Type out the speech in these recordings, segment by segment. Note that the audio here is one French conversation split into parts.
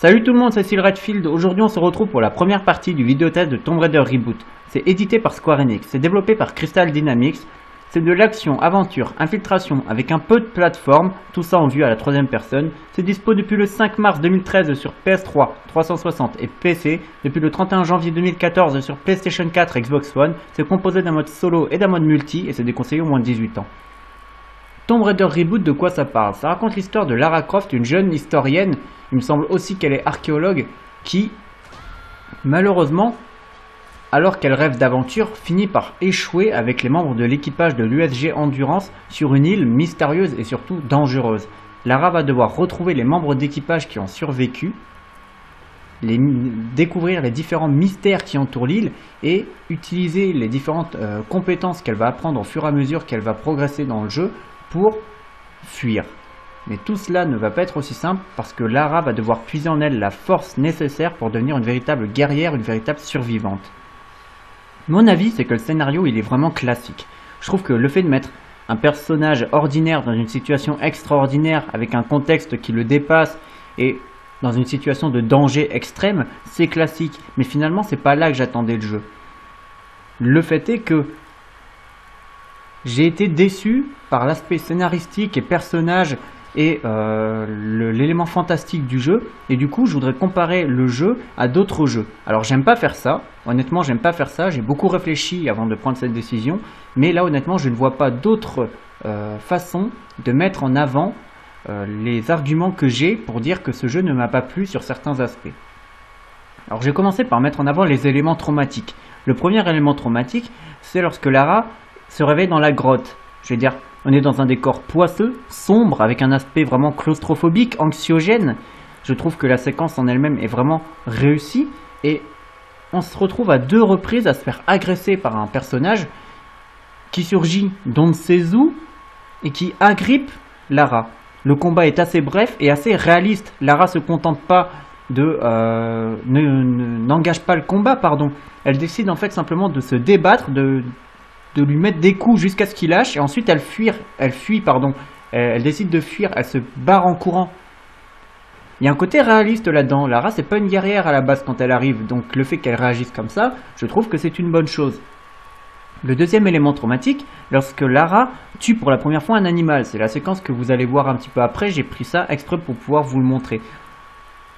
Salut tout le monde, c'est Seal Redfield. Aujourd'hui on se retrouve pour la première partie du vidéotest de Tomb Raider Reboot. C'est édité par Square Enix, c'est développé par Crystal Dynamics. C'est de l'action, aventure, infiltration avec un peu de plateforme, tout ça en vue à la troisième personne. C'est dispo depuis le 5 mars 2013 sur PS3, 360 et PC, depuis le 31 janvier 2014 sur PlayStation 4 et Xbox One. C'est composé d'un mode solo et d'un mode multi et c'est déconseillé au moins de 18 ans. Tomb Raider Reboot, de quoi ça parle? Ça raconte l'histoire de Lara Croft, une jeune historienne, il me semble aussi qu'elle est archéologue, qui, malheureusement, alors qu'elle rêve d'aventure, finit par échouer avec les membres de l'équipage de l'USG Endurance sur une île mystérieuse et surtout dangereuse. Lara va devoir retrouver les membres d'équipage qui ont survécu, découvrir les différents mystères qui entourent l'île et utiliser les différentes compétences qu'elle va apprendre au fur et à mesure qu'elle va progresser dans le jeu pour fuir. Mais tout cela ne va pas être aussi simple parce que Lara va devoir puiser en elle la force nécessaire pour devenir une véritable guerrière, une véritable survivante. Mon avis, c'est que le scénario il est vraiment classique. Je trouve que le fait de mettre un personnage ordinaire dans une situation extraordinaire avec un contexte qui le dépasse et dans une situation de danger extrême, c'est classique. Mais finalement, c'est pas là que j'attendais le jeu. Le fait est que j'ai été déçu par l'aspect scénaristique et personnage et l'élément fantastique du jeu, et du coup je voudrais comparer le jeu à d'autres jeux. Alors j'aime pas faire ça, honnêtement j'aime pas faire ça, j'ai beaucoup réfléchi avant de prendre cette décision, mais là honnêtement je ne vois pas d'autre façon de mettre en avant les arguments que j'ai pour dire que ce jeu ne m'a pas plu sur certains aspects. Alors j'ai commencé par mettre en avant les éléments traumatiques. Le premier élément traumatique, c'est lorsque Lara se réveille dans la grotte. Je veux dire, on est dans un décor poisseux, sombre, avec un aspect vraiment claustrophobique, anxiogène. Je trouve que la séquence en elle-même est vraiment réussie. Et on se retrouve à deux reprises à se faire agresser par un personnage qui surgit d'on ne sait où et qui agrippe Lara. Le combat est assez bref et assez réaliste. Lara se contente pas de... n'engage pas le combat, pardon. Elle décide en fait simplement de se débattre, de lui mettre des coups jusqu'à ce qu'il lâche et ensuite elle fuit, elle décide de fuir, elle se barre en courant. Il y a un côté réaliste là-dedans. Lara c'est pas une guerrière à la base quand elle arrive, donc le fait qu'elle réagisse comme ça, je trouve que c'est une bonne chose. Le deuxième élément traumatique, lorsque Lara tue pour la première fois un animal, c'est la séquence que vous allez voir un petit peu après, j'ai pris ça exprès pour pouvoir vous le montrer.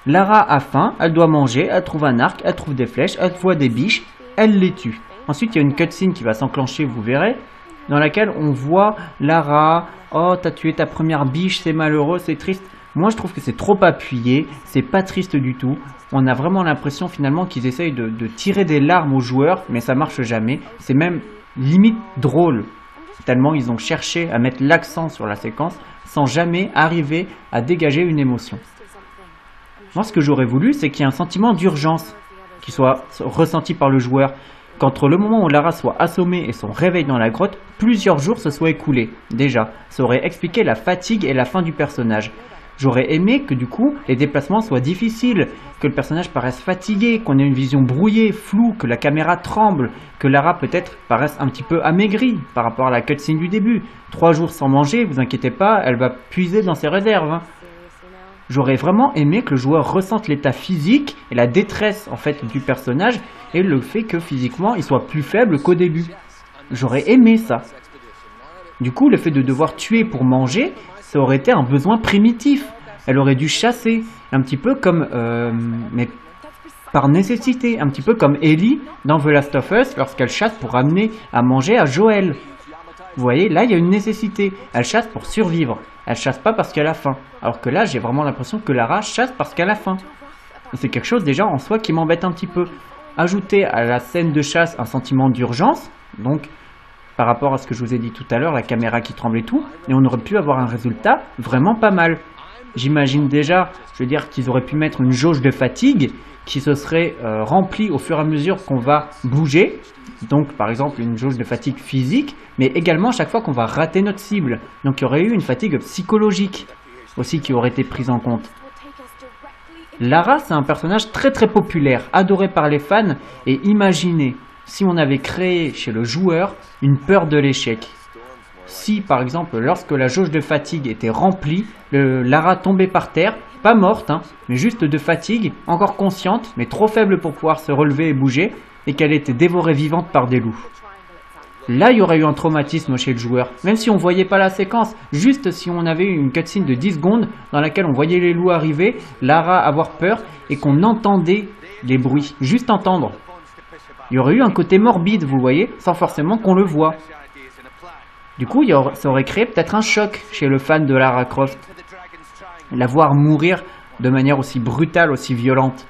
Lara a faim, elle doit manger, elle trouve un arc, elle trouve des flèches, elle voit des biches, elle les tue. Ensuite, il y a une cutscene qui va s'enclencher, vous verrez, dans laquelle on voit Lara, oh, t'as tué ta première biche, c'est malheureux, c'est triste. Moi, je trouve que c'est trop appuyé, c'est pas triste du tout. On a vraiment l'impression finalement qu'ils essayent de tirer des larmes aux joueurs, mais ça marche jamais. C'est même limite drôle, tellement ils ont cherché à mettre l'accent sur la séquence sans jamais arriver à dégager une émotion. Moi, ce que j'aurais voulu, c'est qu'il y ait un sentiment d'urgence qui soit ressenti par le joueur. Qu'entre le moment où Lara soit assommée et son réveil dans la grotte, plusieurs jours se soient écoulés. Déjà, ça aurait expliqué la fatigue et la faim du personnage. J'aurais aimé que du coup, les déplacements soient difficiles, que le personnage paraisse fatigué, qu'on ait une vision brouillée, floue, que la caméra tremble, que Lara peut-être paraisse un petit peu amaigrie par rapport à la cutscene du début. 3 jours sans manger, vous inquiétez pas, elle va puiser dans ses réserves, hein. J'aurais vraiment aimé que le joueur ressente l'état physique et la détresse en fait du personnage et le fait que physiquement il soit plus faible qu'au début. J'aurais aimé ça. Du coup, le fait de devoir tuer pour manger, ça aurait été un besoin primitif. Elle aurait dû chasser, un petit peu comme, mais par nécessité, un petit peu comme Ellie dans The Last of Us lorsqu'elle chasse pour amener à manger à Joel. Vous voyez, là il y a une nécessité. Elle chasse pour survivre. Elle chasse pas parce qu'elle a faim. Alors que là, j'ai vraiment l'impression que Lara chasse parce qu'elle a faim. C'est quelque chose déjà en soi qui m'embête un petit peu. Ajouter à la scène de chasse un sentiment d'urgence, donc par rapport à ce que je vous ai dit tout à l'heure, la caméra qui tremble et tout, et on aurait pu avoir un résultat vraiment pas mal. J'imagine déjà, je veux dire, qu'ils auraient pu mettre une jauge de fatigue qui se serait remplie au fur et à mesure qu'on va bouger. Donc par exemple une jauge de fatigue physique, mais également chaque fois qu'on va rater notre cible. Donc il y aurait eu une fatigue psychologique aussi qui aurait été prise en compte. Lara, c'est un personnage très populaire, adoré par les fans, et imaginez si on avait créé chez le joueur une peur de l'échec. Si par exemple lorsque la jauge de fatigue était remplie, Lara tombait par terre, pas morte, hein, mais juste de fatigue, encore consciente, mais trop faible pour pouvoir se relever et bouger, et qu'elle était dévorée vivante par des loups. Là, il y aurait eu un traumatisme chez le joueur, même si on voyait pas la séquence, juste si on avait une cutscene de 10 secondes dans laquelle on voyait les loups arriver, Lara avoir peur, et qu'on entendait les bruits, juste entendre. Il y aurait eu un côté morbide, vous voyez, sans forcément qu'on le voit. Du coup, ça aurait créé peut-être un choc chez le fan de Lara Croft. La voir mourir de manière aussi brutale, aussi violente.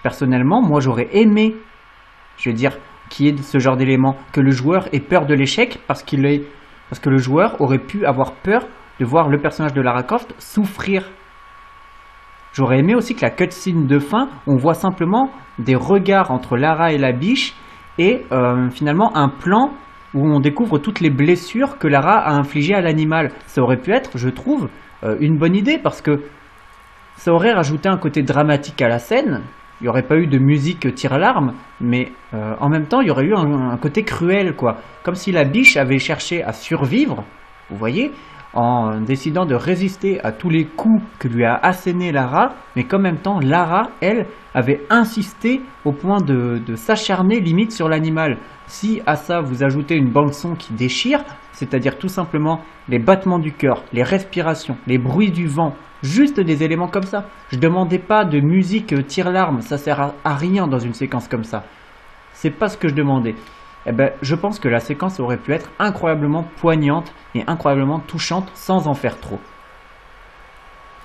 Personnellement, moi j'aurais aimé, je veux dire, qu'il y ait ce genre d'élément, que le joueur ait peur de l'échec parce que le joueur aurait pu avoir peur de voir le personnage de Lara Croft souffrir. J'aurais aimé aussi que la cutscene de fin, on voit simplement des regards entre Lara et la biche et finalement un plan où on découvre toutes les blessures que Lara a infligées à l'animal. Ça aurait pu être, je trouve, une bonne idée parce que ça aurait rajouté un côté dramatique à la scène. Il n'y aurait pas eu de musique tire-larme, mais en même temps, il y aurait eu un côté cruel, quoi. Comme si la biche avait cherché à survivre, vous voyez, en décidant de résister à tous les coups que lui a assénés Lara, mais qu'en même temps, Lara, elle, avait insisté au point de s'acharner limite sur l'animal. Si à ça vous ajoutez une bande-son qui déchire, c'est-à-dire tout simplement les battements du cœur, les respirations, les bruits du vent, juste des éléments comme ça. Je demandais pas de musique tire-larme, ça sert à rien dans une séquence comme ça. C'est pas ce que je demandais. Eh ben, je pense que la séquence aurait pu être incroyablement poignante et incroyablement touchante sans en faire trop.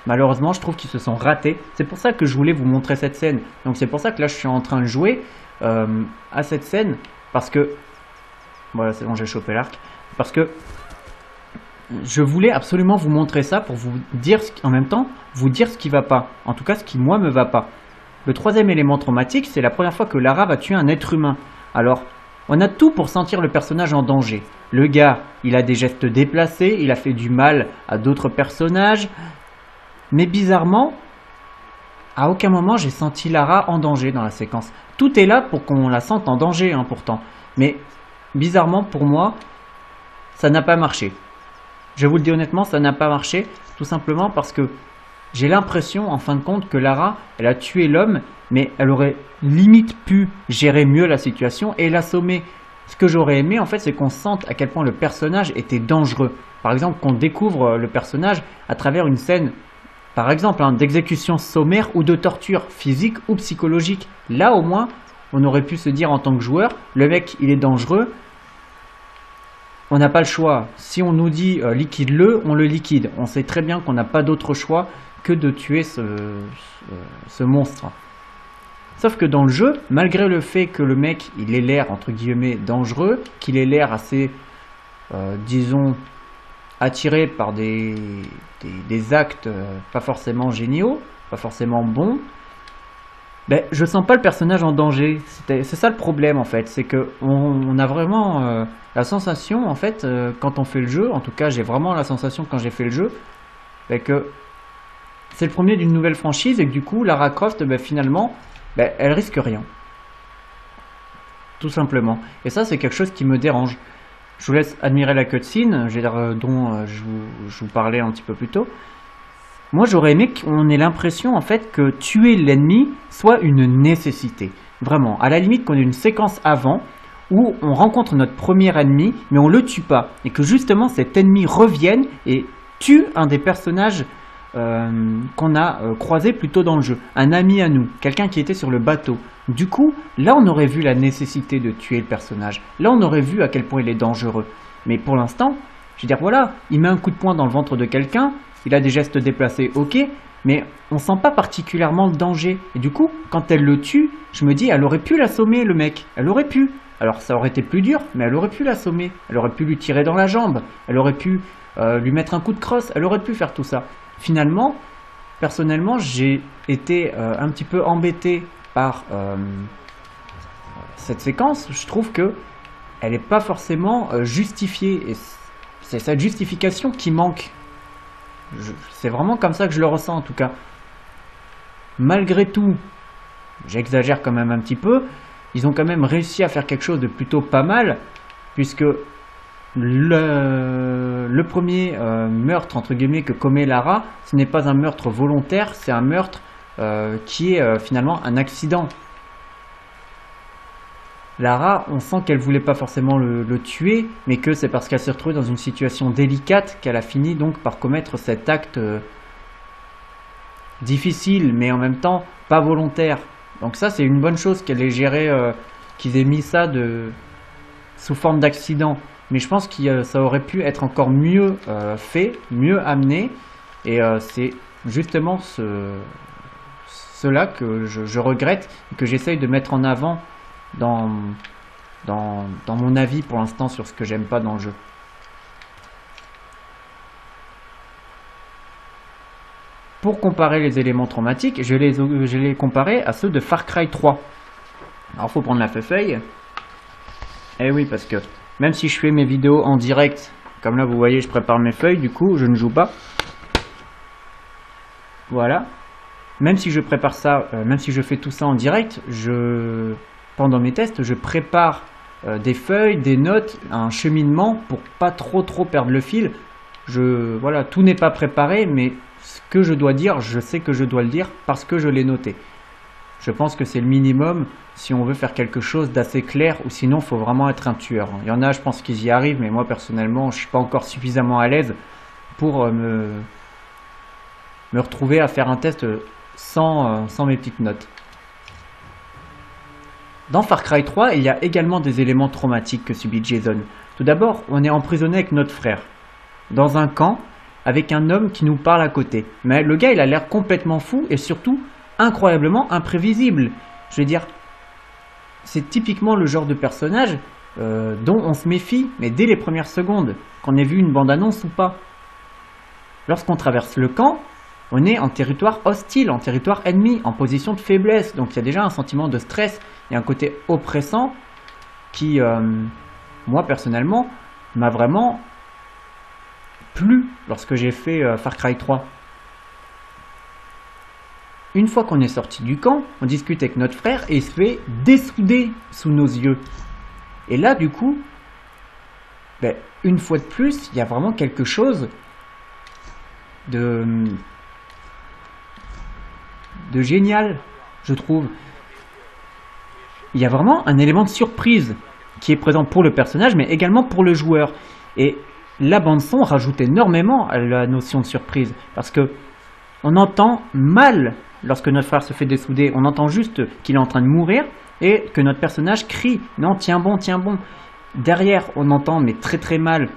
Malheureusement, je trouve qu'ils se sont ratés. C'est pour ça que je voulais vous montrer cette scène. Donc c'est pour ça que là, je suis en train de jouer à cette scène. Parce que... Voilà, c'est bon, j'ai chopé l'arc. Parce que je voulais absolument vous montrer ça pour vous dire, en même temps, vous dire ce qui va pas. En tout cas, ce qui, moi, me va pas. Le troisième élément traumatique, c'est la première fois que Lara va tuer un être humain. Alors, on a tout pour sentir le personnage en danger. Le gars, il a des gestes déplacés, il a fait du mal à d'autres personnages. Mais bizarrement, à aucun moment j'ai senti Lara en danger dans la séquence. Tout est là pour qu'on la sente en danger, hein, pourtant. Mais bizarrement, pour moi, ça n'a pas marché. Je vous le dis honnêtement, ça n'a pas marché, tout simplement parce que j'ai l'impression, en fin de compte, que Lara, elle a tué l'homme, mais elle aurait limite pu gérer mieux la situation et l'assommer. Ce que j'aurais aimé, en fait, c'est qu'on sente à quel point le personnage était dangereux. Par exemple, qu'on découvre le personnage à travers une scène, par exemple, hein, d'exécution sommaire ou de torture physique ou psychologique. Là, au moins, on aurait pu se dire en tant que joueur, le mec, il est dangereux. On n'a pas le choix. Si on nous dit liquide-le, on le liquide. On sait très bien qu'on n'a pas d'autre choix que de tuer ce monstre. Sauf que dans le jeu, malgré le fait que le mec, il ait l'air, entre guillemets, dangereux, qu'il ait l'air assez, disons, attiré par des actes pas forcément géniaux, pas forcément bons, ben, je sens pas le personnage en danger. C'est ça le problème, en fait. C'est qu'on a vraiment la sensation, en fait, quand on fait le jeu, en tout cas, j'ai vraiment la sensation quand j'ai fait le jeu, ben, que c'est le premier d'une nouvelle franchise et que du coup, Lara Croft, ben, finalement, ben, elle risque rien. Tout simplement. Et ça, c'est quelque chose qui me dérange. Je vous laisse admirer la cutscene dont je vous parlais un petit peu plus tôt. Moi, j'aurais aimé qu'on ait l'impression, en fait, que tuer l'ennemi soit une nécessité. Vraiment. À la limite, qu'on ait une séquence avant où on rencontre notre premier ennemi, mais on le tue pas. Et que justement, cet ennemi revienne et tue un des personnages qu'on a croisé plus tôt dans le jeu. Un ami à nous. Quelqu'un qui était sur le bateau. Du coup, là, on aurait vu la nécessité de tuer le personnage. Là, on aurait vu à quel point il est dangereux. Mais pour l'instant, je veux dire, voilà, il met un coup de poing dans le ventre de quelqu'un, il a des gestes déplacés, ok, mais on sent pas particulièrement le danger. Et du coup, quand elle le tue, je me dis, elle aurait pu l'assommer, le mec. Elle aurait pu. Alors, ça aurait été plus dur, mais elle aurait pu l'assommer. Elle aurait pu lui tirer dans la jambe. Elle aurait pu lui mettre un coup de crosse. Elle aurait pu faire tout ça. Finalement, personnellement, j'ai été un petit peu embêté par cette séquence. Je trouve que elle n'est pas forcément justifiée. Et c'est cette justification qui manque. C'est vraiment comme ça que je le ressens en tout cas. Malgré tout, j'exagère quand même un petit peu, ils ont quand même réussi à faire quelque chose de plutôt pas mal, puisque le premier meurtre entre guillemets que commet Lara, ce n'est pas un meurtre volontaire, c'est un meurtre qui est finalement un accident. Lara, on sent qu'elle voulait pas forcément le tuer, mais que c'est parce qu'elle s'est retrouvée dans une situation délicate qu'elle a fini donc par commettre cet acte difficile, mais en même temps pas volontaire. Donc ça, c'est une bonne chose qu'elle ait géré, qu'ils aient mis ça sous forme d'accident. Mais je pense que ça aurait pu être encore mieux fait, mieux amené, et c'est justement cela que je regrette et que j'essaye de mettre en avant dans mon avis pour l'instant sur ce que j'aime pas dans le jeu. Pour comparer les éléments traumatiques, je les comparer à ceux de Far Cry 3. Alors faut prendre la feuille. Eh oui, parce que même si je fais mes vidéos en direct, comme là vous voyez je prépare mes feuilles, du coup je ne joue pas. Voilà. Même si je prépare ça, même si je fais tout ça en direct, pendant mes tests, je prépare des feuilles, des notes, un cheminement pour pas trop perdre le fil. Voilà, tout n'est pas préparé, mais ce que je dois dire, je sais que je dois le dire parce que je l'ai noté. Je pense que c'est le minimum si on veut faire quelque chose d'assez clair, ou sinon il faut vraiment être un tueur. Il y en a, je pense qu'ils y arrivent, mais moi personnellement, je ne suis pas encore suffisamment à l'aise pour me retrouver à faire un test sans mes petites notes. Dans Far Cry 3, il y a également des éléments traumatiques que subit Jason. Tout d'abord, on est emprisonné avec notre frère, dans un camp, avec un homme qui nous parle à côté. Mais le gars, il a l'air complètement fou et surtout incroyablement imprévisible. Je veux dire, c'est typiquement le genre de personnage dont on se méfie, mais dès les premières secondes, qu'on ait vu une bande-annonce ou pas. Lorsqu'on traverse le camp, on est en territoire hostile, en territoire ennemi, en position de faiblesse. Donc il y a déjà un sentiment de stress et un côté oppressant qui, moi personnellement, m'a vraiment plu lorsque j'ai fait Far Cry 3. Une fois qu'on est sorti du camp, on discute avec notre frère et il se fait dessouder sous nos yeux. Et là, du coup, une fois de plus, il y a vraiment quelque chose de génial, je trouve. Il y a vraiment un élément de surprise qui est présent pour le personnage, mais également pour le joueur. Et la bande-son rajoute énormément à la notion de surprise, parce que on entend mal lorsque notre frère se fait dessouder. On entend juste qu'il est en train de mourir et que notre personnage crie « Non, tiens bon, tiens bon ». Derrière, on entend, mais très mal,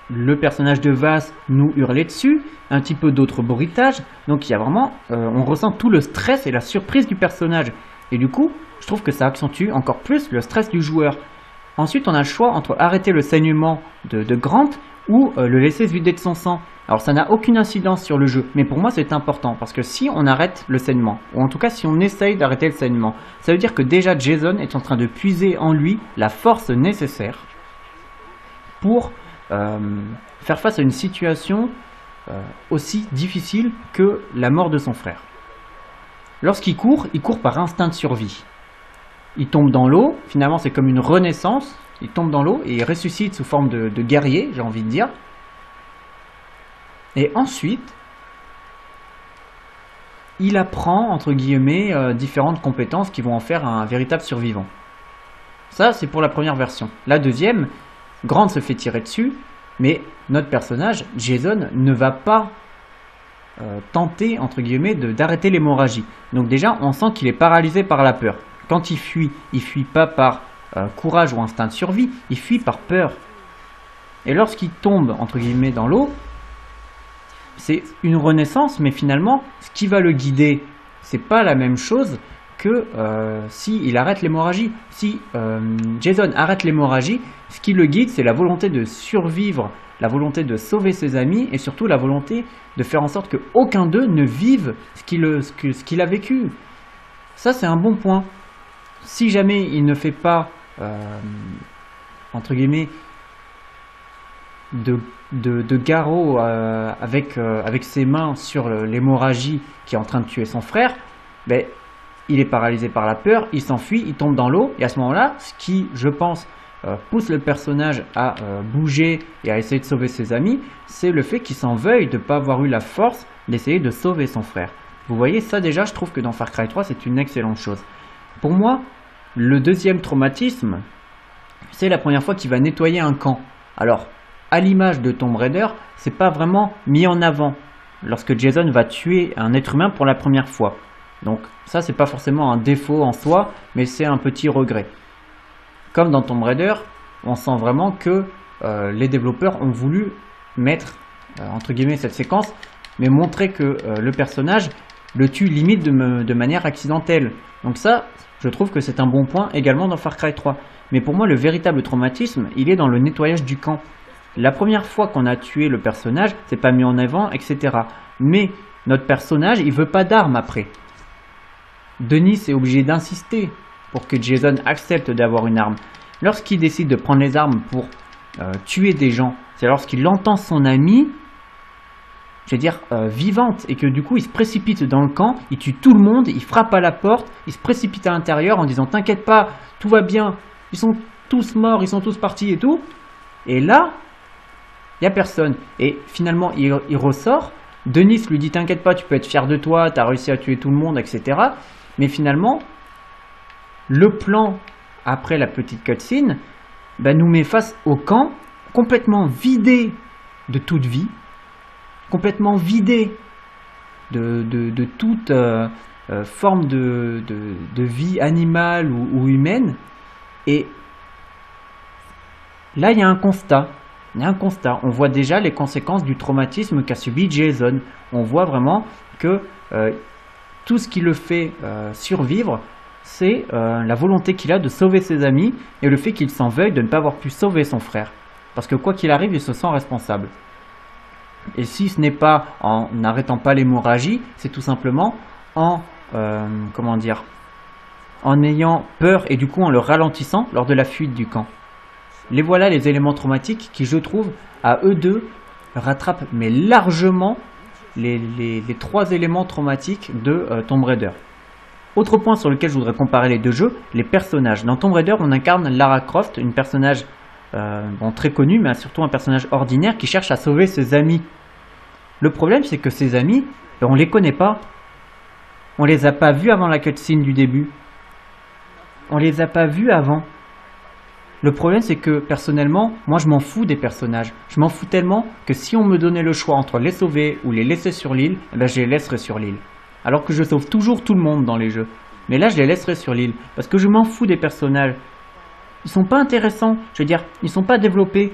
le personnage de Vaas nous hurler dessus, un petit peu d'autres bruitages. Donc il y a vraiment, on ressent tout le stress et la surprise du personnage. Et du coup, je trouve que ça accentue encore plus le stress du joueur. Ensuite, on a le choix entre arrêter le saignement de Grant ou le laisser se vider de son sang. Alors ça n'a aucune incidence sur le jeu, mais pour moi c'est important, parce que si on arrête le saignement, ou en tout cas si on essaye d'arrêter le saignement, ça veut dire que déjà Jason est en train de puiser en lui la force nécessaire pour faire face à une situation aussi difficile que la mort de son frère. Lorsqu'il court, il court par instinct de survie. Il tombe dans l'eau, finalement c'est comme une renaissance, il tombe dans l'eau et il ressuscite sous forme de guerrier, j'ai envie de dire. Et ensuite, il apprend, entre guillemets, différentes compétences qui vont en faire un véritable survivant. Ça, c'est pour la première version. La deuxième, Grant se fait tirer dessus, mais notre personnage, Jason, ne va pas tenter, entre guillemets, d'arrêter l'hémorragie. Donc déjà, on sent qu'il est paralysé par la peur. Quand il fuit pas par courage ou instinct de survie, il fuit par peur. Et lorsqu'il tombe, entre guillemets, dans l'eau, c'est une renaissance, mais finalement, ce qui va le guider, c'est pas la même chose que s'il arrête l'hémorragie. Si Jason arrête l'hémorragie, ce qui le guide, c'est la volonté de survivre, la volonté de sauver ses amis, et surtout la volonté de faire en sorte qu'aucun d'eux ne vive ce qu'il a vécu. Ça, c'est un bon point. Si jamais il ne fait pas, entre guillemets, de garrot avec ses mains sur l'hémorragie qui est en train de tuer son frère, il est paralysé par la peur, il s'enfuit, il tombe dans l'eau, et à ce moment-là, ce qui, je pense, pousse le personnage à bouger et à essayer de sauver ses amis, c'est le fait qu'il s'en veuille de ne pas avoir eu la force d'essayer de sauver son frère. Vous voyez, ça déjà, je trouve que dans Far Cry 3, c'est une excellente chose. Pour moi, le deuxième traumatisme, c'est la première fois qu'il va nettoyer un camp. Alors, à l'image de Tomb Raider, c'est pas vraiment mis en avant lorsque Jason va tuer un être humain pour la première fois. Donc ça, c'est pas forcément un défaut en soi, mais c'est un petit regret. Comme dans Tomb Raider, on sent vraiment que les développeurs ont voulu mettre, entre guillemets, cette séquence, mais montrer que le personnage le tue limite de manière accidentelle. Donc ça, je trouve que c'est un bon point également dans Far Cry 3. Mais pour moi, le véritable traumatisme, il est dans le nettoyage du camp. La première fois qu'on a tué le personnage, c'est pas mis en avant, etc. Mais notre personnage, il veut pas d'armes après. Denis est obligé d'insister pour que Jason accepte d'avoir une arme. Lorsqu'il décide de prendre les armes pour tuer des gens, c'est lorsqu'il entend son ami, je veux dire, vivante, et que du coup il se précipite dans le camp, il tue tout le monde, il frappe à la porte, il se précipite à l'intérieur en disant « T'inquiète pas, tout va bien, ils sont tous morts, ils sont tous partis et tout ». Et là, il n'y a personne. Et finalement, il ressort. Denis lui dit « T'inquiète pas, tu peux être fier de toi, tu as réussi à tuer tout le monde, etc. » Mais finalement, le plan, après la petite cutscene, nous met face au camp, complètement vidé de toute vie, complètement vidé de toute forme de vie animale ou humaine. Et là, il y a un constat. Il y a un constat. On voit déjà les conséquences du traumatisme qu'a subi Jason. On voit vraiment que tout ce qui le fait survivre, c'est la volonté qu'il a de sauver ses amis et le fait qu'il s'en veuille de ne pas avoir pu sauver son frère. Parce que quoi qu'il arrive, il se sent responsable. Et si ce n'est pas en n'arrêtant pas l'hémorragie, c'est tout simplement en, en ayant peur et du coup en le ralentissant lors de la fuite du camp. Les voilà les éléments traumatiques qui, je trouve, à eux deux, rattrapent mais largement les trois éléments traumatiques de Tomb Raider. Autre point sur lequel je voudrais comparer les deux jeux, les personnages. Dans Tomb Raider, on incarne Lara Croft, une personnage très connue, mais surtout un personnage ordinaire qui cherche à sauver ses amis. Le problème, c'est que ses amis, on les connaît pas. On les a pas vus avant la cutscene du début. On les a pas vus avant. Le problème, c'est que personnellement, moi je m'en fous des personnages. Je m'en fous tellement que si on me donnait le choix entre les sauver ou les laisser sur l'île, je les laisserais sur l'île. Alors que je sauve toujours tout le monde dans les jeux. Mais là, je les laisserai sur l'île. Parce que je m'en fous des personnages. Ils sont pas intéressants. Je veux dire, ils sont pas développés.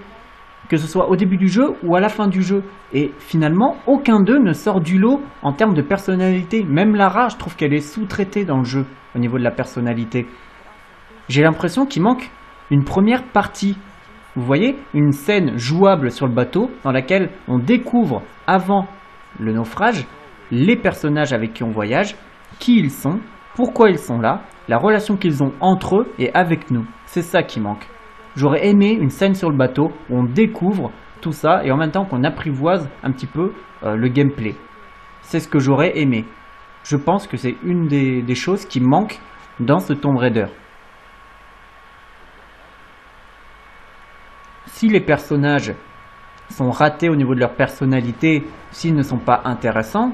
Que ce soit au début du jeu ou à la fin du jeu. Et finalement, aucun d'eux ne sort du lot en termes de personnalité. Même Lara, je trouve qu'elle est sous-traitée dans le jeu. Au niveau de la personnalité. J'ai l'impression qu'il manque une première partie. Vous voyez, une scène jouable sur le bateau dans laquelle on découvre avant le naufrage les personnages avec qui on voyage, qui ils sont, pourquoi ils sont là, la relation qu'ils ont entre eux et avec nous. C'est ça qui manque. J'aurais aimé une scène sur le bateau où on découvre tout ça et en même temps qu'on apprivoise un petit peu le gameplay. C'est ce que j'aurais aimé. Je pense que c'est une des choses qui manquent dans ce Tomb Raider. Si les personnages sont ratés au niveau de leur personnalité, s'ils ne sont pas intéressants,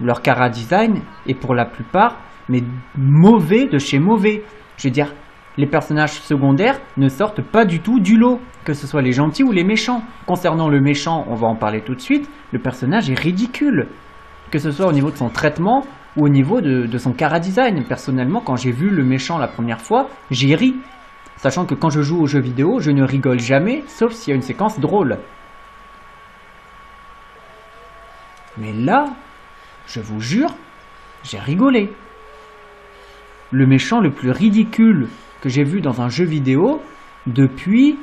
leur chara design est pour la plupart mais mauvais de chez mauvais. Je veux dire, les personnages secondaires ne sortent pas du tout du lot, que ce soit les gentils ou les méchants. Concernant le méchant, on va en parler tout de suite, le personnage est ridicule. Que ce soit au niveau de son traitement ou au niveau de son chara design. Personnellement, quand j'ai vu le méchant la première fois, j'ai ri. Sachant que quand je joue aux jeux vidéo, je ne rigole jamais, sauf s'il y a une séquence drôle. Mais là, je vous jure, j'ai rigolé. Le méchant le plus ridicule que j'ai vu dans un jeu vidéo depuis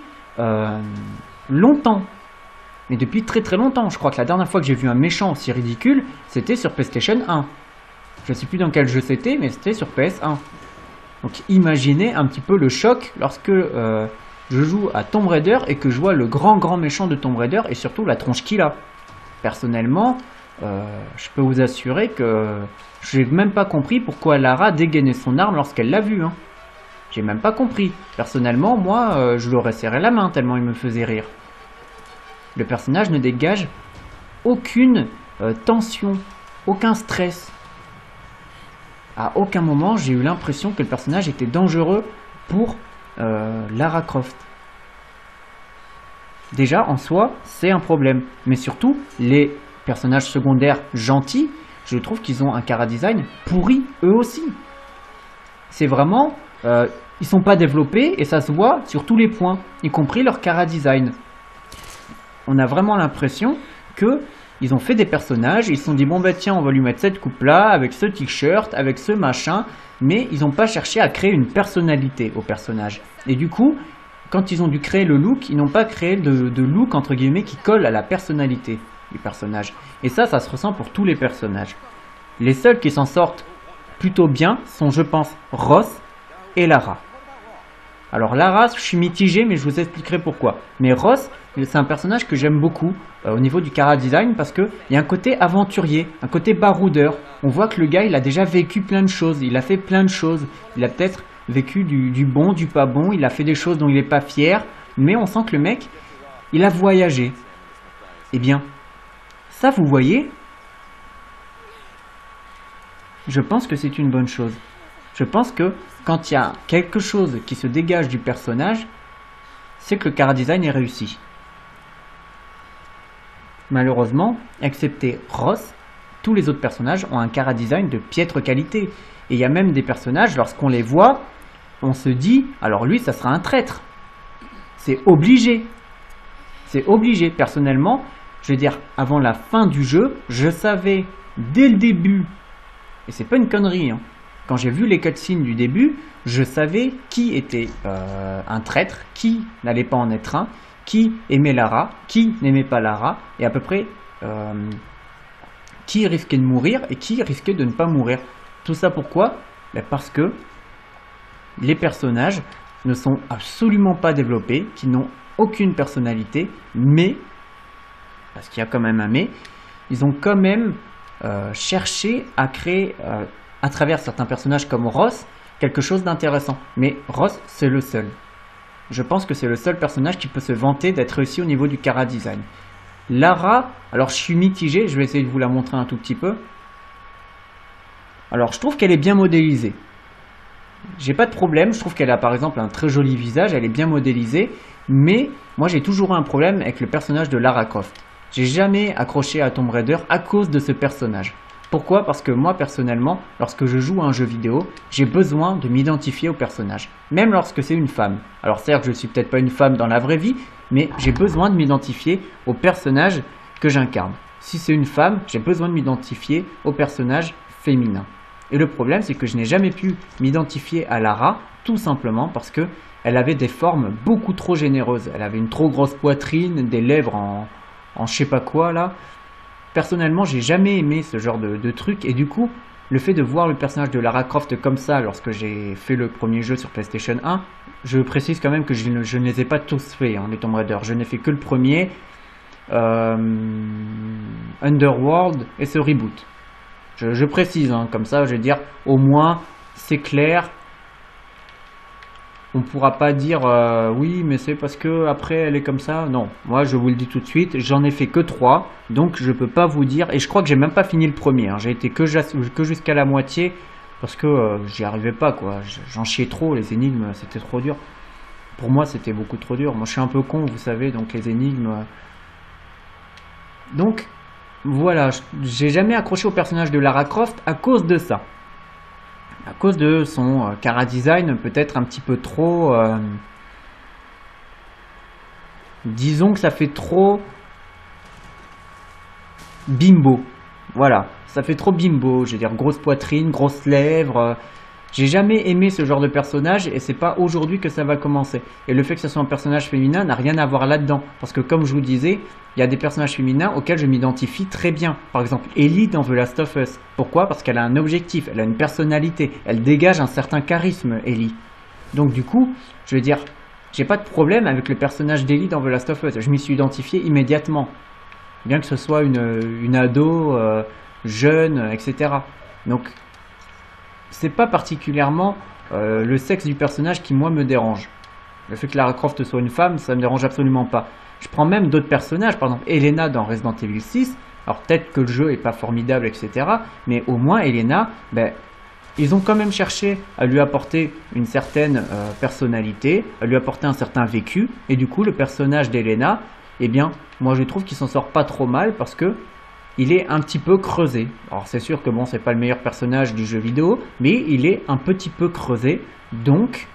longtemps. Mais depuis très très longtemps. Je crois que la dernière fois que j'ai vu un méchant aussi ridicule, c'était sur PlayStation 1. Je ne sais plus dans quel jeu c'était, mais c'était sur PS1. Donc imaginez un petit peu le choc lorsque je joue à Tomb Raider et que je vois le grand méchant de Tomb Raider et surtout la tronche qu'il a. Personnellement, je peux vous assurer que je n'ai même pas compris pourquoi Lara dégainait son arme lorsqu'elle l'a vu. Hein. J'ai même pas compris. Personnellement, moi, je lui aurais serré la main tellement il me faisait rire. Le personnage ne dégage aucune tension, aucun stress. À aucun moment, j'ai eu l'impression que le personnage était dangereux pour Lara Croft. Déjà, en soi, c'est un problème. Mais surtout, les personnages secondaires gentils, je trouve qu'ils ont un chara-design pourri, eux aussi. C'est vraiment... ils sont pas développés et ça se voit sur tous les points, y compris leur chara-design. On a vraiment l'impression que ils ont fait des personnages, ils se sont dit bon bah tiens on va lui mettre cette coupe là, avec ce t-shirt, avec ce machin, mais ils n'ont pas cherché à créer une personnalité au personnage. Et du coup, quand ils ont dû créer le look, ils n'ont pas créé de look entre guillemets qui colle à la personnalité du personnage. Et ça se ressent pour tous les personnages. Les seuls qui s'en sortent plutôt bien sont je pense Ross et Lara. Alors Lara, je suis mitigé, mais je vous expliquerai pourquoi. Mais Ross, c'est un personnage que j'aime beaucoup au niveau du chara-design parce qu'il y a un côté aventurier, un côté baroudeur. On voit que le gars, il a déjà vécu plein de choses, il a fait plein de choses. Il a peut-être vécu du bon, du pas bon, il a fait des choses dont il n'est pas fier, mais on sent que le mec, il a voyagé. Eh bien, ça vous voyez, je pense que c'est une bonne chose. Je pense que quand il y a quelque chose qui se dégage du personnage, c'est que le chara-design est réussi. Malheureusement, excepté Ross, tous les autres personnages ont un chara-design de piètre qualité. Et il y a même des personnages, lorsqu'on les voit, on se dit, alors lui, ça sera un traître. C'est obligé. C'est obligé. Personnellement, je veux dire, avant la fin du jeu, je savais dès le début, et c'est pas une connerie, hein, quand j'ai vu les cutscenes du début, je savais qui était un traître, qui n'allait pas en être un, qui aimait Lara, qui n'aimait pas Lara, et à peu près qui risquait de mourir et qui risquait de ne pas mourir. Tout ça pourquoi? Ben parce que les personnages ne sont absolument pas développés, qui n'ont aucune personnalité, mais, parce qu'il y a quand même un mais, ils ont quand même cherché à créer... à travers certains personnages comme Ross, quelque chose d'intéressant. Mais Ross, c'est le seul. Je pense que c'est le seul personnage qui peut se vanter d'être réussi au niveau du chara-design. Lara, alors je suis mitigé, je vais essayer de vous la montrer un tout petit peu. Alors je trouve qu'elle est bien modélisée. J'ai pas de problème, je trouve qu'elle a par exemple un très joli visage, elle est bien modélisée. Mais moi j'ai toujours eu un problème avec le personnage de Lara Croft. J'ai jamais accroché à Tomb Raider à cause de ce personnage. Pourquoi? Parce que moi, personnellement, lorsque je joue à un jeu vidéo, j'ai besoin de m'identifier au personnage. Même lorsque c'est une femme. Alors certes, je ne suis peut-être pas une femme dans la vraie vie, mais j'ai besoin de m'identifier au personnage que j'incarne. Si c'est une femme, j'ai besoin de m'identifier au personnage féminin. Et le problème, c'est que je n'ai jamais pu m'identifier à Lara, tout simplement parce que elle avait des formes beaucoup trop généreuses. Elle avait une trop grosse poitrine, des lèvres en je sais pas quoi là. Personnellement, j'ai jamais aimé ce genre de truc et du coup, le fait de voir le personnage de Lara Croft comme ça lorsque j'ai fait le premier jeu sur PlayStation 1, je précise quand même que je ne les ai pas tous faits, hein, les Tomb Raider. Je n'ai fait que le premier, Underworld et ce reboot. Je précise, hein, comme ça, je veux dire, au moins, c'est clair. On ne pourra pas dire oui mais c'est parce que après elle est comme ça. Non, moi je vous le dis tout de suite, j'en ai fait que 3, donc je peux pas vous dire, et je crois que j'ai même pas fini le premier, hein. J'ai été que jusqu'à la moitié parce que j'y arrivais pas quoi, j'en chiais trop, les énigmes c'était trop dur. Pour moi c'était beaucoup trop dur, moi je suis un peu con vous savez, donc les énigmes... Donc voilà, j'ai jamais accroché au personnage de Lara Croft à cause de ça. À cause de son chara-design peut-être un petit peu trop... disons que ça fait trop... bimbo. Voilà, ça fait trop bimbo. Je veux dire, grosse poitrine, grosses lèvres... J'ai jamais aimé ce genre de personnage et c'est pas aujourd'hui que ça va commencer. Et le fait que ce soit un personnage féminin n'a rien à voir là-dedans. Parce que comme je vous disais, il y a des personnages féminins auxquels je m'identifie très bien. Par exemple, Ellie dans The Last of Us. Pourquoi? Parce qu'elle a un objectif, elle a une personnalité, elle dégage un certain charisme, Ellie. Donc du coup, je veux dire, j'ai pas de problème avec le personnage d'Ellie dans The Last of Us. Je m'y suis identifié immédiatement. Bien que ce soit une ado, jeune, etc. Donc... c'est pas particulièrement le sexe du personnage qui moi me dérange. Le fait que Lara Croft soit une femme, ça me dérange absolument pas. Je prends même d'autres personnages, par exemple Elena dans Resident Evil 6. Alors peut-être que le jeu est pas formidable, etc. Mais au moins Elena, ben, ils ont quand même cherché à lui apporter une certaine personnalité, à lui apporter un certain vécu. Et du coup, le personnage d'Elena, eh bien, moi je trouve qu'il s'en sort pas trop mal parce que il est un petit peu creusé. Alors c'est sûr que bon, c'est pas le meilleur personnage du jeu vidéo, mais il est un petit peu creusé. Donc,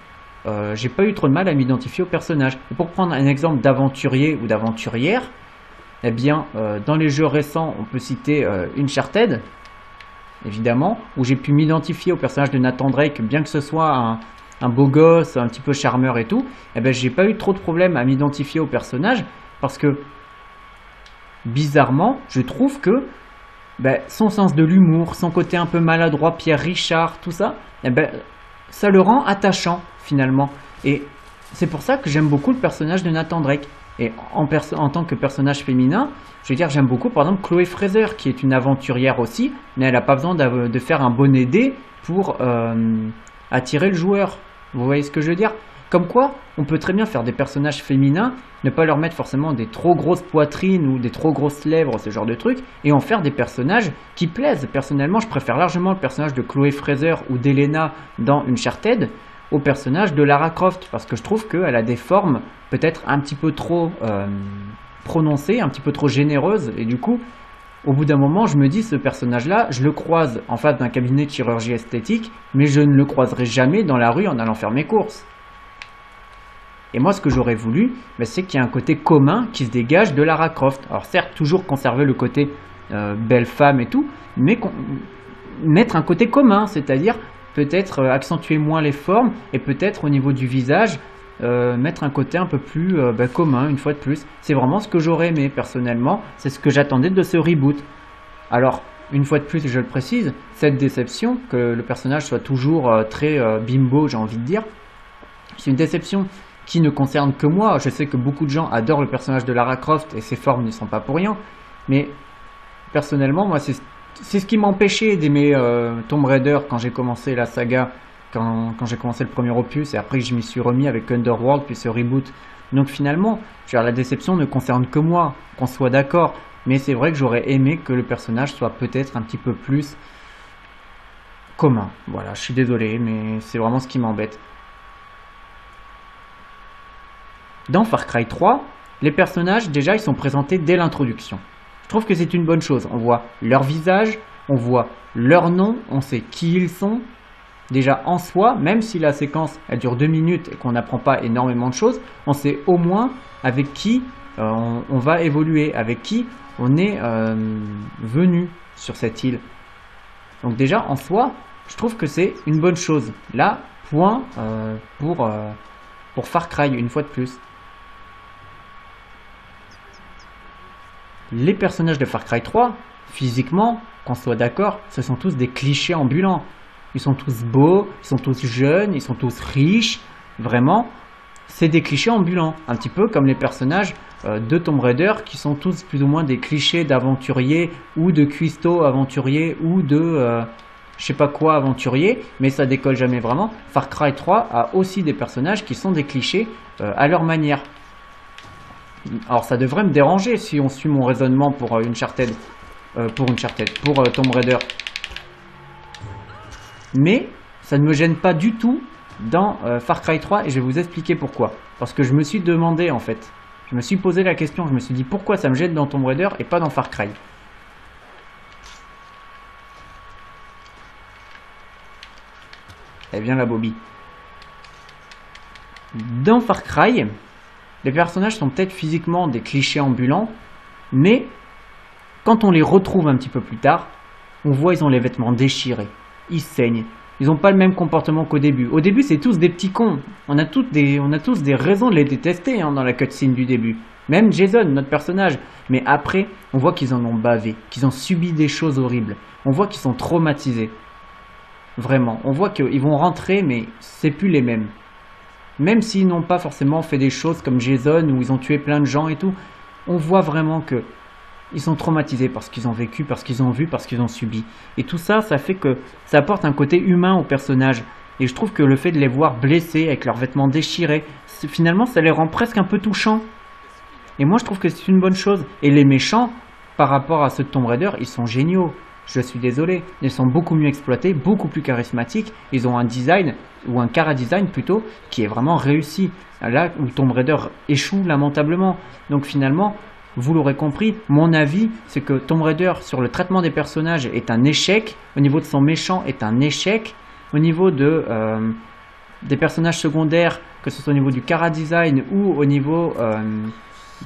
j'ai pas eu trop de mal à m'identifier au personnage. Et pour prendre un exemple d'aventurier ou d'aventurière, eh bien, dans les jeux récents, on peut citer Uncharted, évidemment, où j'ai pu m'identifier au personnage de Nathan Drake, bien que ce soit un beau gosse, un petit peu charmeur et tout, eh ben, j'ai pas eu trop de problème à m'identifier au personnage, parce que, bizarrement, je trouve que ben, son sens de l'humour, son côté un peu maladroit, Pierre Richard, tout ça, eh ben, ça le rend attachant, finalement. Et c'est pour ça que j'aime beaucoup le personnage de Nathan Drake. Et en tant que personnage féminin, je veux dire, j'aime beaucoup par exemple Chloé Fraser, qui est une aventurière aussi, mais elle n'a pas besoin de faire un bonnet dé pour attirer le joueur. Vous voyez ce que je veux dire? Comme quoi, on peut très bien faire des personnages féminins, ne pas leur mettre forcément des trop grosses poitrines ou des trop grosses lèvres, ce genre de trucs, et en faire des personnages qui plaisent. Personnellement, je préfère largement le personnage de Chloé Fraser ou d'Elena dans Uncharted au personnage de Lara Croft, parce que je trouve qu'elle a des formes peut-être un petit peu trop prononcées, un petit peu trop généreuses, et du coup, au bout d'un moment, je me dis, ce personnage-là, je le croise en face d'un cabinet de chirurgie esthétique, mais je ne le croiserai jamais dans la rue en allant faire mes courses. Et moi, ce que j'aurais voulu, ben, c'est qu'il y ait un côté commun qui se dégage de Lara Croft. Alors certes, toujours conserver le côté belle femme et tout, mais mettre un côté commun, c'est-à-dire peut-être accentuer moins les formes et peut-être au niveau du visage, mettre un côté un peu plus commun, une fois de plus. C'est vraiment ce que j'aurais aimé personnellement, c'est ce que j'attendais de ce reboot. Alors, une fois de plus, je le précise, cette déception, que le personnage soit toujours très bimbo, j'ai envie de dire, c'est une déception qui ne concerne que moi. Je sais que beaucoup de gens adorent le personnage de Lara Croft et ses formes ne sont pas pour rien, mais personnellement, moi, c'est ce qui m'empêchait d'aimer Tomb Raider quand j'ai commencé la saga, quand j'ai commencé le premier opus, et après je m'y suis remis avec Underworld, puis ce reboot. Donc finalement, la déception ne concerne que moi, qu'on soit d'accord, mais c'est vrai que j'aurais aimé que le personnage soit peut-être un petit peu plus commun. Voilà, je suis désolé, mais c'est vraiment ce qui m'embête. Dans Far Cry 3, les personnages, déjà, ils sont présentés dès l'introduction. Je trouve que c'est une bonne chose. On voit leur visage, on voit leur nom, on sait qui ils sont. Déjà en soi, même si la séquence elle dure 2 minutes et qu'on n'apprend pas énormément de choses, on sait au moins avec qui on va évoluer, avec qui on est venu sur cette île. Donc déjà en soi, je trouve que c'est une bonne chose. Là, point pour Far Cry, une fois de plus. Les personnages de Far Cry 3, physiquement, qu'on soit d'accord, ce sont tous des clichés ambulants. Ils sont tous beaux, ils sont tous jeunes, ils sont tous riches. Vraiment, c'est des clichés ambulants. Un petit peu comme les personnages de Tomb Raider qui sont tous plus ou moins des clichés d'aventuriers ou de cuistots aventuriers ou de je sais pas quoi aventuriers, mais ça décolle jamais vraiment. Far Cry 3 a aussi des personnages qui sont des clichés à leur manière. Alors ça devrait me déranger si on suit mon raisonnement pour Tomb Raider. Mais ça ne me gêne pas du tout dans Far Cry 3 et je vais vous expliquer pourquoi. Parce que je me suis demandé en fait, je me suis posé la question, je me suis dit pourquoi ça me gêne dans Tomb Raider et pas dans Far Cry. Eh bien la Bobby. Dans Far Cry, les personnages sont peut-être physiquement des clichés ambulants, mais quand on les retrouve un petit peu plus tard, on voit ils ont les vêtements déchirés, ils saignent, ils n'ont pas le même comportement qu'au début. Au début, c'est tous des petits cons, on a tous des raisons de les détester dans la cutscene du début. Même Jason, notre personnage. Mais après, on voit qu'ils en ont bavé, qu'ils ont subi des choses horribles. On voit qu'ils sont traumatisés. Vraiment, on voit qu'ils vont rentrer, mais c'est plus les mêmes. Même s'ils n'ont pas forcément fait des choses comme Jason, où ils ont tué plein de gens et tout, on voit vraiment que ils sont traumatisés par ce qu'ils ont vécu, parce qu'ils ont vu, parce qu'ils ont subi. Et tout ça, ça fait que ça apporte un côté humain aux personnages. Et je trouve que le fait de les voir blessés, avec leurs vêtements déchirés, finalement, ça les rend presque un peu touchants. Et moi, je trouve que c'est une bonne chose. Et les méchants, par rapport à ceux de Tomb Raider, ils sont géniaux. Je suis désolé. Ils sont beaucoup mieux exploités, beaucoup plus charismatiques. Ils ont un design, ou un chara-design plutôt, qui est vraiment réussi. Là où Tomb Raider échoue lamentablement. Donc finalement, vous l'aurez compris, mon avis, c'est que Tomb Raider, sur le traitement des personnages, est un échec. Au niveau de son méchant, est un échec. Au niveau des personnages secondaires, que ce soit au niveau du chara-design ou au niveau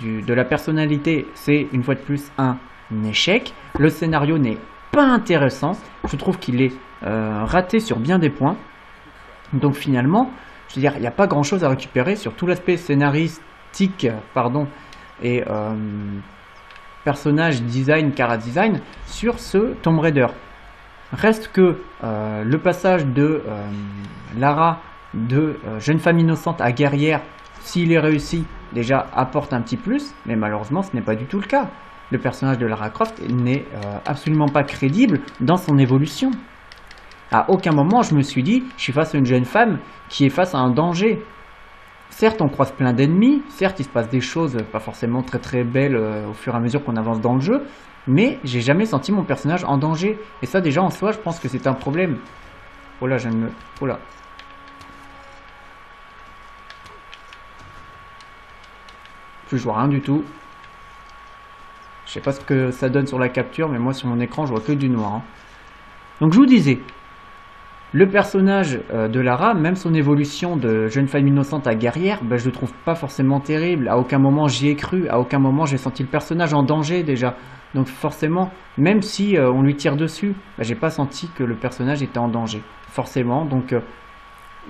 de la personnalité, c'est une fois de plus un échec. Le scénario n'est pas intéressant. Je trouve qu'il est raté sur bien des points. Donc finalement, je veux dire, il n'y a pas grand chose à récupérer sur tout l'aspect scénaristique, et personnage design, chara-design sur ce Tomb Raider. Reste que le passage de Lara de jeune femme innocente à guerrière, s'il est réussi, déjà apporte un petit plus, mais malheureusement ce n'est pas du tout le cas. Le personnage de Lara Croft n'est absolument pas crédible dans son évolution. À aucun moment je me suis dit, je suis face à une jeune femme qui est face à un danger. Certes, on croise plein d'ennemis, certes il se passe des choses pas forcément très très belles au fur et à mesure qu'on avance dans le jeu, mais j'ai jamais senti mon personnage en danger. Et ça déjà en soi, je pense que c'est un problème. Oh là, oh là. Plus je vois rien du tout. Je sais pas ce que ça donne sur la capture, mais moi sur mon écran je vois que du noir. Hein. Donc je vous disais, le personnage de Lara, même son évolution de jeune femme innocente à guerrière, ben, je le trouve pas forcément terrible. À aucun moment j'y ai cru, à aucun moment j'ai senti le personnage en danger déjà. Donc forcément, même si on lui tire dessus, ben, j'ai pas senti que le personnage était en danger. Forcément, donc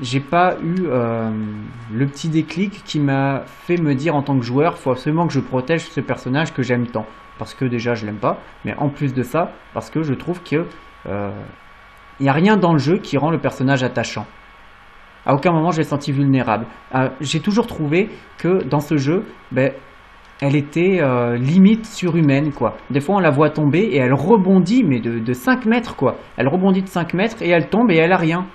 j'ai pas eu le petit déclic qui m'a fait me dire en tant que joueur, faut absolument que je protège ce personnage que j'aime tant. Parce que déjà je l'aime pas, mais en plus de ça, parce que je trouve que il n'y a rien dans le jeu qui rend le personnage attachant. À aucun moment je l'ai senti vulnérable. J'ai toujours trouvé que dans ce jeu, ben, elle était limite surhumaine, quoi. Des fois on la voit tomber et elle rebondit, mais de 5 mètres, quoi. Elle rebondit de 5 mètres et elle tombe et elle a rien.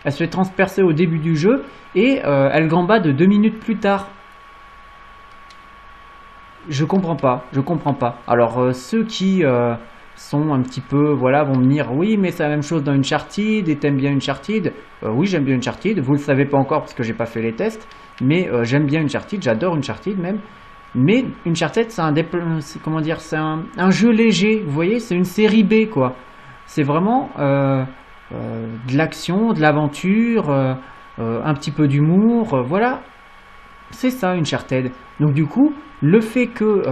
Elle se fait transpercer au début du jeu et elle gambade 2 minutes plus tard. Je comprends pas. Alors ceux qui sont un petit peu, voilà, vont me dire oui, mais c'est la même chose dans Uncharted et t'aimes bien Uncharted. Oui, j'aime bien Uncharted. Vous le savez pas encore parce que j'ai pas fait les tests, mais j'aime bien Uncharted. J'adore Uncharted même. Mais Uncharted, c'est un jeu léger. Vous voyez, c'est une série B, quoi. C'est vraiment de l'action, de l'aventure, un petit peu d'humour, voilà. C'est ça Uncharted. Donc du coup, le fait que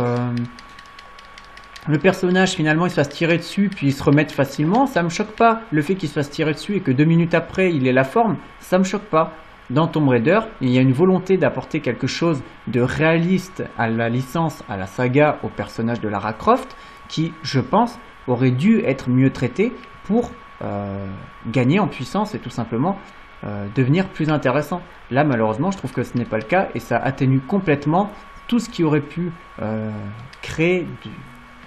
le personnage finalement il se fasse tirer dessus puis il se remette facilement, ça me choque pas. Le fait qu'il se fasse tirer dessus et que 2 minutes après il ait la forme, ça me choque pas. Dans Tomb Raider, il y a une volonté d'apporter quelque chose de réaliste à la licence, à la saga, au personnage de Lara Croft, qui, je pense, aurait dû être mieux traité pour gagner en puissance et tout simplement devenir plus intéressant. Là, malheureusement, je trouve que ce n'est pas le cas et ça atténue complètement tout ce qui aurait pu créer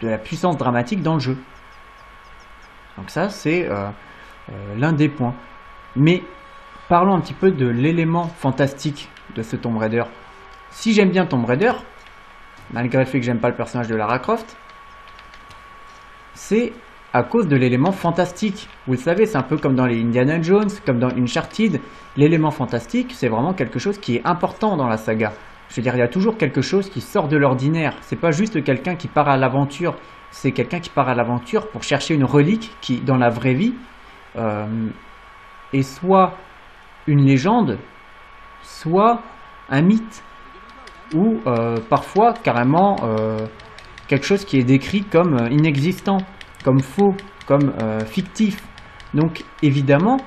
de la puissance dramatique dans le jeu. Donc ça, c'est l'un des points. Mais parlons un petit peu de l'élément fantastique de ce Tomb Raider. Si j'aime bien Tomb Raider, malgré le fait que j'aime pas le personnage de Lara Croft, c'est à cause de l'élément fantastique. Vous le savez, c'est un peu comme dans les Indiana Jones, comme dans Uncharted. L'élément fantastique, c'est vraiment quelque chose qui est important dans la saga. Je veux dire, il y a toujours quelque chose qui sort de l'ordinaire. C'est pas juste quelqu'un qui part à l'aventure. C'est quelqu'un qui part à l'aventure pour chercher une relique qui, dans la vraie vie, est soit une légende, soit un mythe. Ou parfois, carrément, quelque chose qui est décrit comme inexistant, comme faux, comme fictif. Donc évidemment,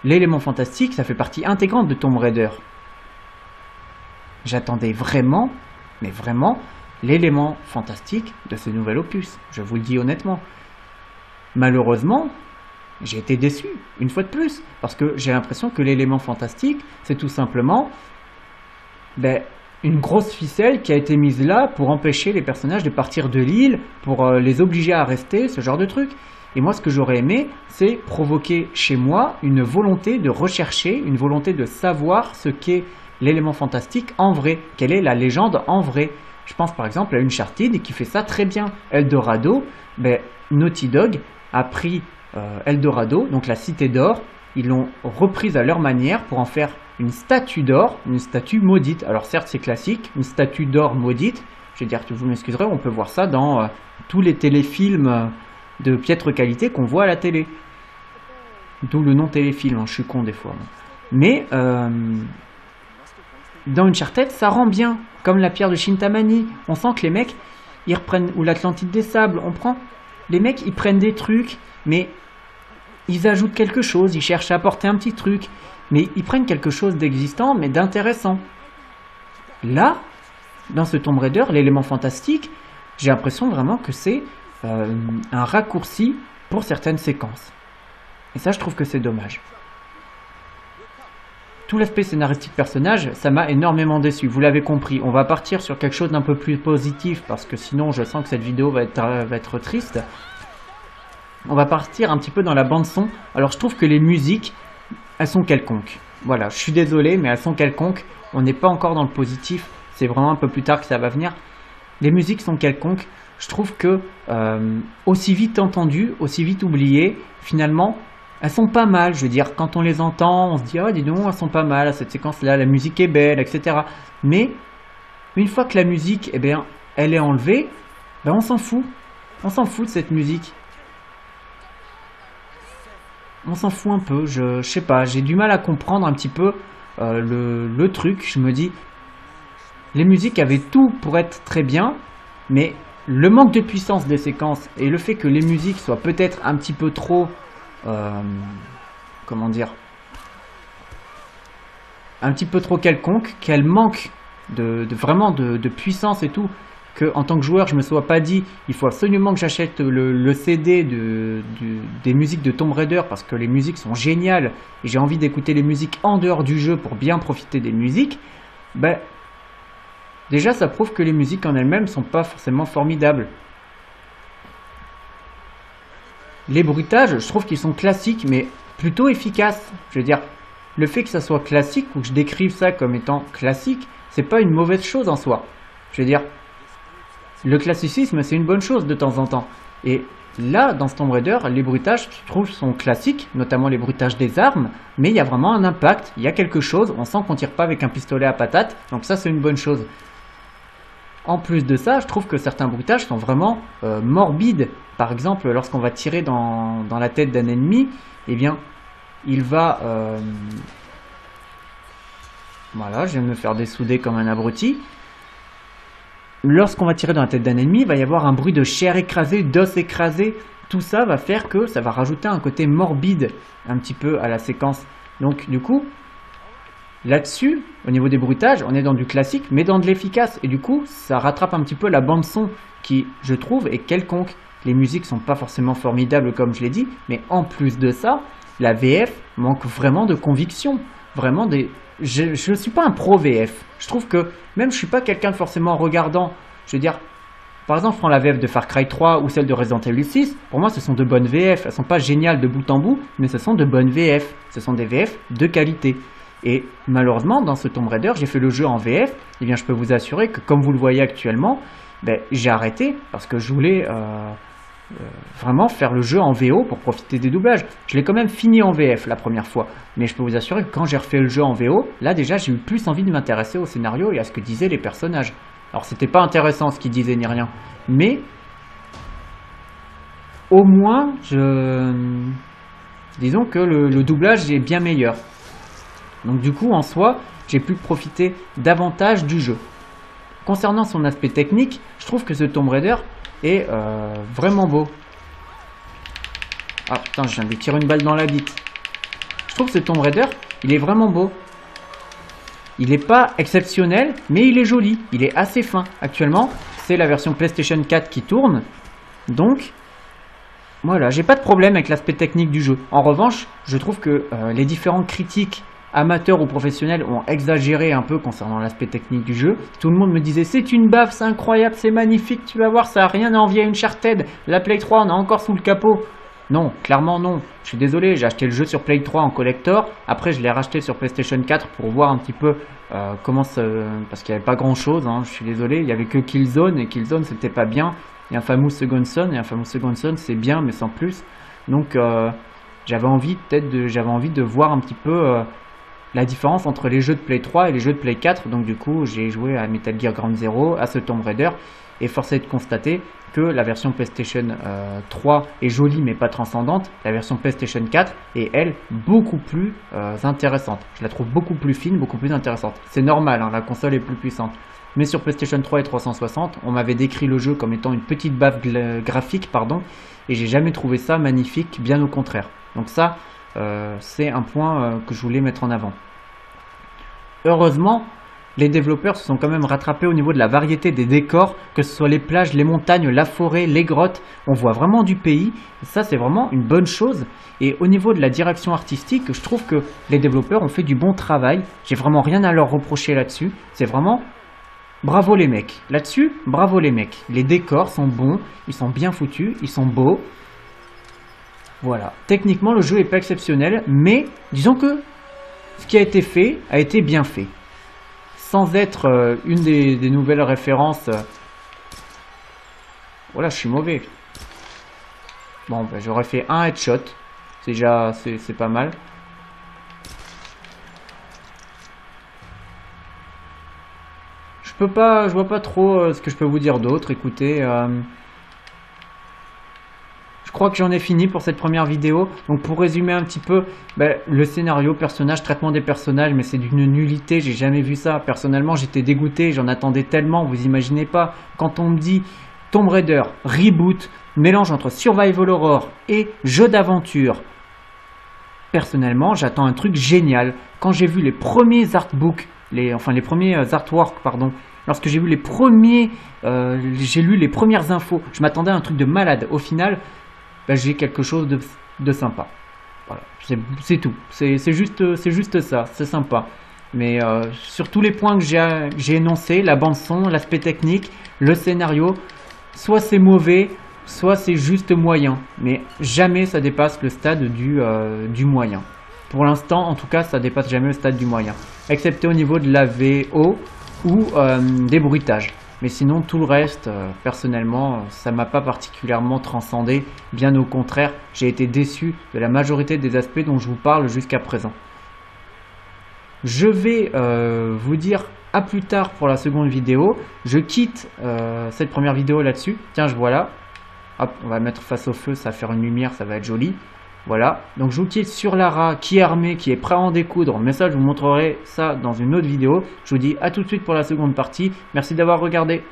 l'élément fantastique, ça fait partie intégrante de Tomb Raider. J'attendais vraiment, mais vraiment, l'élément fantastique de ce nouvel opus. Je vous le dis honnêtement. Malheureusement, j'ai été déçu, une fois de plus, parce que j'ai l'impression que l'élément fantastique, c'est tout simplement une grosse ficelle qui a été mise là pour empêcher les personnages de partir de l'île, pour les obliger à rester, ce genre de truc. Et moi, ce que j'aurais aimé, c'est provoquer chez moi une volonté de rechercher, une volonté de savoir ce qu'est l'élément fantastique en vrai, quelle est la légende en vrai. Je pense par exemple à Uncharted qui fait ça très bien. Eldorado, ben, Naughty Dog a pris Eldorado, donc la cité d'or, ils l'ont reprise à leur manière pour en faire une statue d'or, une statue maudite. Alors certes c'est classique, une statue d'or maudite, je vais dire que vous m'excuserez, on peut voir ça dans tous les téléfilms de piètre qualité qu'on voit à la télé. D'où le nom téléfilm, hein, je suis con des fois. Mais dans Uncharted, ça rend bien, comme la pierre de Shintamani. On sent que les mecs, ils reprennent, ou l'Atlantide des Sables, les mecs, ils prennent des trucs, mais ils ajoutent quelque chose, ils cherchent à apporter un petit truc, mais ils prennent quelque chose d'existant, mais d'intéressant. Là, dans ce Tomb Raider, l'élément fantastique, j'ai l'impression vraiment que c'est un raccourci pour certaines séquences. Et ça, je trouve que c'est dommage. Tout l'aspect scénaristique personnage, ça m'a énormément déçu, vous l'avez compris. On va partir sur quelque chose d'un peu plus positif, parce que sinon je sens que cette vidéo va être triste. On va partir un petit peu dans la bande son. Alors je trouve que les musiques, elles sont quelconques. Voilà, je suis désolé, mais elles sont quelconques. On n'est pas encore dans le positif, c'est vraiment un peu plus tard que ça va venir. Les musiques sont quelconques. Je trouve que aussi vite entendues, aussi vite oubliées, finalement, elles sont pas mal. Je veux dire, quand on les entend, on se dit « Ah, dis donc, elles sont pas mal, cette séquence-là, la musique est belle, etc. » Mais, une fois que la musique, eh bien, elle est enlevée, ben on s'en fout. On s'en fout de cette musique. On s'en fout un peu, je sais pas, j'ai du mal à comprendre un petit peu le truc. Je me dis, les musiques avaient tout pour être très bien, mais le manque de puissance des séquences et le fait que les musiques soient peut-être un petit peu trop, comment dire, un petit peu trop quelconques, qu'elles manquent vraiment de puissance et tout, que en tant que joueur je me sois pas dit il faut absolument que j'achète le CD des musiques de Tomb Raider parce que les musiques sont géniales et j'ai envie d'écouter les musiques en dehors du jeu pour bien profiter des musiques. Ben, déjà ça prouve que les musiques en elles-mêmes sont pas forcément formidables. Les bruitages, je trouve qu'ils sont classiques mais plutôt efficaces. Je veux dire, le fait que ça soit classique ou que je décrive ça comme étant classique, c'est pas une mauvaise chose en soi. Je veux dire, le classicisme, c'est une bonne chose de temps en temps. Et là, dans ce Tomb Raider, les bruitages, je trouve, sont classiques, notamment les bruitages des armes, mais il y a vraiment un impact, il y a quelque chose, on sent qu'on tire pas avec un pistolet à patate, donc ça, c'est une bonne chose. En plus de ça, je trouve que certains bruitages sont vraiment morbides. Par exemple, lorsqu'on va tirer dans la tête d'un ennemi, eh bien, il va... Voilà, je vais me faire dessouder comme un abruti. Lorsqu'on va tirer dans la tête d'un ennemi, il va y avoir un bruit de chair écrasée, d'os écrasé. Tout ça va faire que ça va rajouter un côté morbide un petit peu à la séquence. Donc du coup, là-dessus, au niveau des bruitages, on est dans du classique, mais dans de l'efficace. Et du coup, ça rattrape un petit peu la bande son qui, je trouve, est quelconque. Les musiques sont pas forcément formidables comme je l'ai dit, mais en plus de ça, la VF manque vraiment de conviction. Vraiment des... Je ne suis pas un pro VF. Je trouve que même je suis pas quelqu'un de forcément regardant. Je veux dire, par exemple, je prends la VF de Far Cry 3 ou celle de Resident Evil 6. Pour moi, ce sont de bonnes VF. Elles sont pas géniales de bout en bout, mais ce sont de bonnes VF. Ce sont des VF de qualité. Et malheureusement, dans ce Tomb Raider, j'ai fait le jeu en VF. Et bien, je peux vous assurer que, comme vous le voyez actuellement, ben, j'ai arrêté parce que je voulais vraiment faire le jeu en VO pour profiter des doublages. Je l'ai quand même fini en VF la première fois, mais je peux vous assurer que quand j'ai refait le jeu en VO, là déjà j'ai eu plus envie de m'intéresser au scénario et à ce que disaient les personnages. Alors c'était pas intéressant ce qu'ils disaient ni rien, mais au moins disons que le doublage est bien meilleur. Donc du coup en soi, j'ai pu profiter davantage du jeu. Concernant son aspect technique, je trouve que ce Tomb Raider est vraiment beau. Ah putain, je viens de lui tirer une balle dans la bite. Je trouve que ce Tomb Raider, il est vraiment beau. Il n'est pas exceptionnel, mais il est joli. Il est assez fin. Actuellement, c'est la version PlayStation 4 qui tourne. Donc, voilà, j'ai pas de problème avec l'aspect technique du jeu. En revanche, je trouve que les différentes critiques amateurs ou professionnels ont exagéré un peu concernant l'aspect technique du jeu. Tout le monde me disait c'est une baffe, c'est incroyable, c'est magnifique, tu vas voir, ça n'a rien à envier à Uncharted. La Play 3 on a encore sous le capot. Non, clairement non. Je suis désolé, j'ai acheté le jeu sur Play 3 en collector. Après je l'ai racheté sur PlayStation 4 pour voir un petit peu comment ça... Parce qu'il n'y avait pas grand chose, hein, je suis désolé. Il n'y avait que Killzone et Killzone c'était pas bien. Et Infamous Second Son, et Infamous Second Son c'est bien mais sans plus. Donc j'avais envie de voir un petit peu la différence entre les jeux de Play 3 et les jeux de Play 4. Donc du coup j'ai joué à Metal Gear Ground Zero, à ce Tomb Raider, et force est de constater que la version PlayStation 3 est jolie mais pas transcendante. La version PlayStation 4 est elle beaucoup plus intéressante. Je la trouve beaucoup plus fine, beaucoup plus intéressante. C'est normal, hein, la console est plus puissante. Mais sur PlayStation 3 et 360, on m'avait décrit le jeu comme étant une petite baffe graphique, pardon, et j'ai jamais trouvé ça magnifique, bien au contraire. Donc ça, c'est un point que je voulais mettre en avant. Heureusement, les développeurs se sont quand même rattrapés au niveau de la variété des décors, que ce soit les plages, les montagnes, la forêt, les grottes. On voit vraiment du pays, et ça c'est vraiment une bonne chose. Et au niveau de la direction artistique, je trouve que les développeurs ont fait du bon travail. J'ai vraiment rien à leur reprocher là-dessus. C'est vraiment... bravo les mecs. Là-dessus, bravo les mecs. Les décors sont bons, ils sont bien foutus, ils sont beaux. Voilà. Techniquement, le jeu n'est pas exceptionnel, mais disons que ce qui a été fait a été bien fait. Sans être une des nouvelles références. Voilà, je suis mauvais. Bon, ben, j'aurais fait un headshot. C'est pas mal. Je vois pas trop ce que je peux vous dire d'autre. Écoutez, je crois que j'en ai fini pour cette première vidéo. Donc pour résumer un petit peu, ben, le scénario, personnage, traitement des personnages, mais c'est d'une nullité, j'ai jamais vu ça. Personnellement, j'étais dégoûté, j'en attendais tellement, vous imaginez pas. Quand on me dit Tomb Raider, reboot, mélange entre survival horror et jeu d'aventure, personnellement, j'attends un truc génial. Quand j'ai vu les premiers artbooks, les premiers artworks, pardon, lorsque j'ai vu les premiers, j'ai lu les premières infos, je m'attendais à un truc de malade. Au final, ben, j'ai quelque chose de sympa. Voilà, c'est tout. C'est juste ça, c'est sympa. Mais sur tous les points que j'ai énoncés, la bande son, l'aspect technique, le scénario, soit c'est mauvais, soit c'est juste moyen. Mais jamais ça dépasse le stade du moyen. Pour l'instant, en tout cas, ça dépasse jamais le stade du moyen. Excepté au niveau de la VO ou des bruitages. Mais sinon, tout le reste, personnellement, ça m'a pas particulièrement transcendé. Bien au contraire, j'ai été déçu de la majorité des aspects dont je vous parle jusqu'à présent. Je vais vous dire à plus tard pour la seconde vidéo. Je quitte cette première vidéo là-dessus. Tiens, je vois là. Hop, on va mettre face au feu, ça va faire une lumière, ça va être joli. Voilà, donc je vous quitte sur Lara qui est armée, qui est prêt à en découdre. Mais ça, je vous montrerai ça dans une autre vidéo. Je vous dis à tout de suite pour la seconde partie. Merci d'avoir regardé.